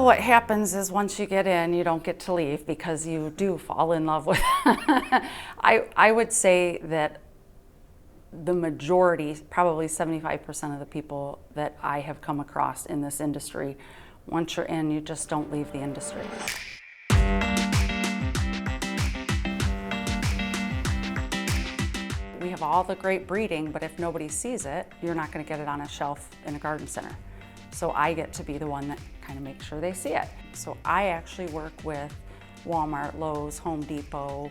what happens is once you get in, you don't get to leave because you do fall in love with I would say that the majority, probably 75% of the people that I have come across in this industry, once you're in, you just don't leave the industry. We have all the great breeding, but if nobody sees it, you're not going to get it on a shelf in a garden center. So I get to be the one that kind of makes sure they see it. So I actually work with Walmart, Lowe's, Home Depot,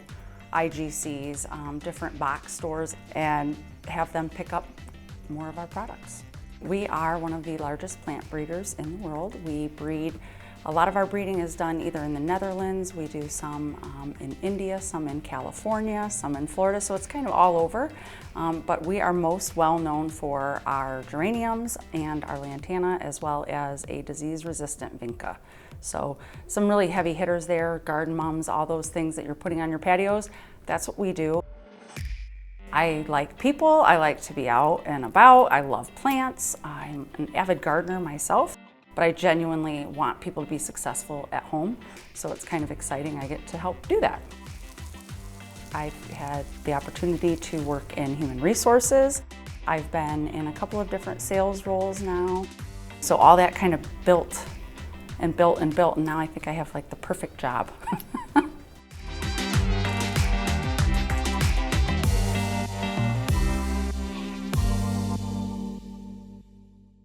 IGCs, different box stores, and have them pick up more of our products. We are one of the largest plant breeders in the world. We breed, a lot of our breeding is done either in the Netherlands, we do some in India, some in California, some in Florida, so it's kind of all over. But we are most well known for our geraniums and our lantana, as well as a disease-resistant vinca. So some really heavy hitters there, garden mums, all those things that you're putting on your patios, that's what we do. I like people, I like to be out and about, I love plants, I'm an avid gardener myself, but I genuinely want people to be successful at home, so it's kind of exciting I get to help do that. I've had the opportunity to work in human resources. I've been in a couple of different sales roles now, so all that kind of built and built and built, and now I think I have like the perfect job.